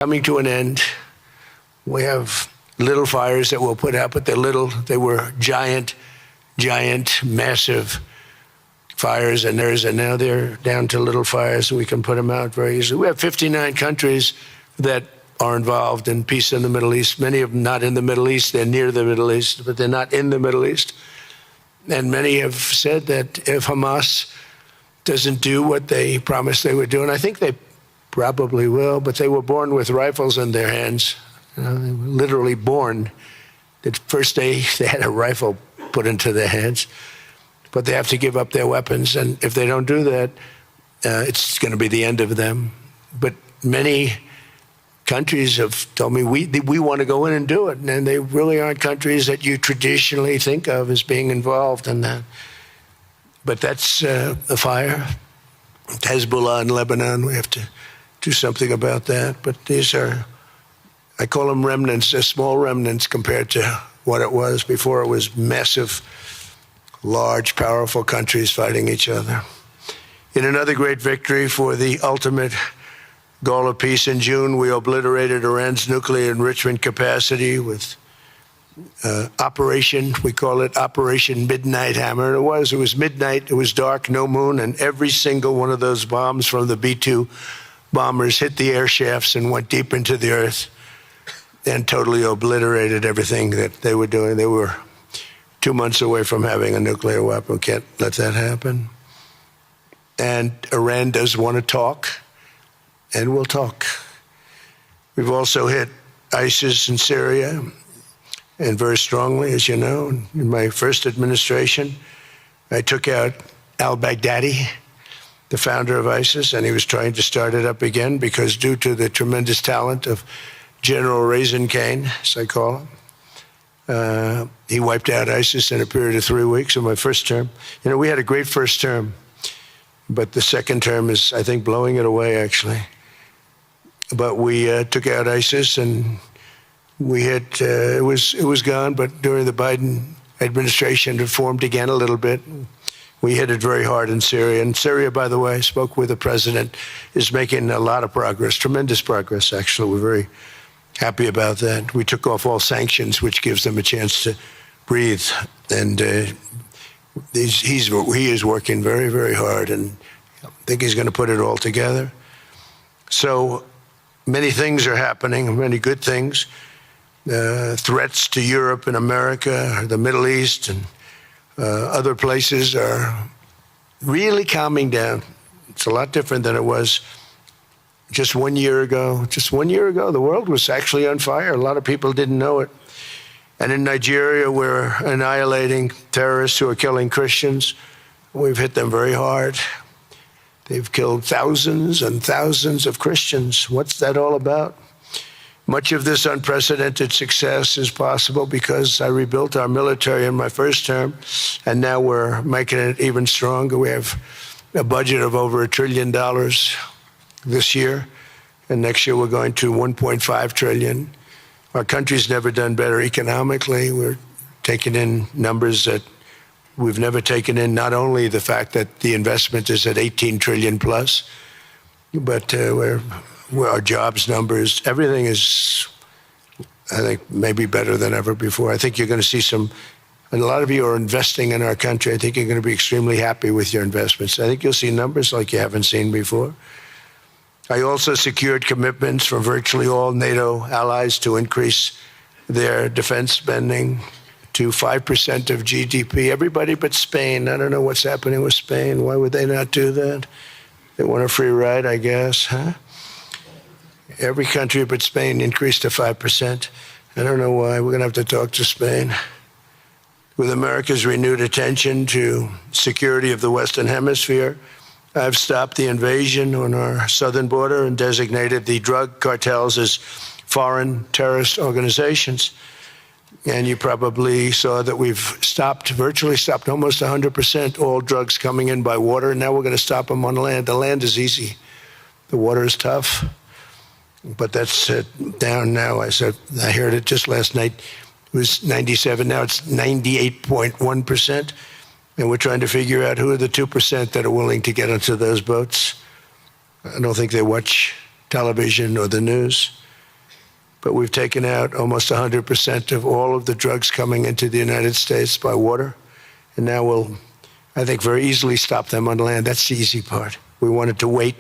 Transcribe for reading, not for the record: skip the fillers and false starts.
coming to an end. We have little fires that we'll put out, but they're little. They were giant, massive fires, and now they're down to little fires, and we can put them out very easily. We have 59 countries that are involved in peace in the Middle East. Many of them not in the Middle East. They're near the Middle East, but they're not in the Middle East. And many have said that if Hamas doesn't do what they promised they would do, and I think they probably will, but they were born with rifles in their hands. They were literally born. The first day they had a rifle put into their hands, but they have to give up their weapons. And if they don't do that, it's going to be the end of them. But many countries have told me we want to go in and do it. And they really aren't countries that you traditionally think of as being involved in that. But that's a fire. Hezbollah in Lebanon, we have to do something about that. But these are, I call them remnants. They're small remnants compared to what it was before. It was massive, large, powerful countries fighting each other. In another great victory for the ultimate goal of peace, in June, we obliterated Iran's nuclear enrichment capacity with Operation, we call it Operation Midnight Hammer. It was midnight, it was dark, no moon, and every single one of those bombs from the B-2 bombers hit the air shafts and went deep into the earth and totally obliterated everything that they were doing. They were 2 months away from having a nuclear weapon. Can't let that happen. And Iran does want to talk, and we'll talk. We've also hit ISIS in Syria, and very strongly, as you know. In my first administration, I took out al-Baghdadi, the founder of ISIS, and he was trying to start it up again because due to the tremendous talent of General Raisin Kane, as I call him, he wiped out ISIS in a period of 3 weeks in my first term. You know, we had a great first term, but the second term is, I think, blowing it away, actually. But we took out ISIS, and we had, it was gone, but during the Biden administration, it formed again a little bit. We hit it very hard in Syria. And Syria, by the way, I spoke with the president, is making a lot of progress, tremendous progress, actually. We're very happy about that. We took off all sanctions, which gives them a chance to breathe. And he is working very, very hard, and I think he's going to put it all together. So many things are happening, many good things. Threats to Europe and America, the Middle East, and other places are really calming down. It's a lot different than it was just 1 year ago. Just 1 year ago, the world was actually on fire. A lot of people didn't know it. And in Nigeria, we're annihilating terrorists who are killing Christians. We've hit them very hard. They've killed thousands and thousands of Christians. What's that all about? Much of this unprecedented success is possible because I rebuilt our military in my first term, and now we're making it even stronger. We have a budget of over $1 trillion this year, and next year we're going to $1.5 trillion. Our country's never done better economically. We're taking in numbers that we've never taken in, not only the fact that the investment is at 18 trillion plus, but our jobs numbers, everything is, I think, maybe better than ever before. I think you're going to see and a lot of you are investing in our country. I think you're going to be extremely happy with your investments. I think you'll see numbers like you haven't seen before. I also secured commitments from virtually all NATO allies to increase their defense spending to 5% of GDP. Everybody but Spain. I don't know what's happening with Spain. Why would they not do that? They want a free ride, I guess, huh? Every country but Spain increased to 5%. I don't know why. We're going to have to talk to Spain. With America's renewed attention to security of the Western Hemisphere, I've stopped the invasion on our southern border and designated the drug cartels as foreign terrorist organizations. And you probably saw that we've virtually stopped almost 100% all drugs coming in by water. And now we're going to stop them on land. The land is easy. The water is tough. But that's down now. I heard it just last night. It was 97. Now it's 98.1%. And we're trying to figure out who are the 2% that are willing to get onto those boats. I don't think they watch television or the news. but we've taken out almost 100% of all of the drugs coming into the United States by water. And now we'll, I think, very easily stop them on land. That's the easy part. We wanted to wait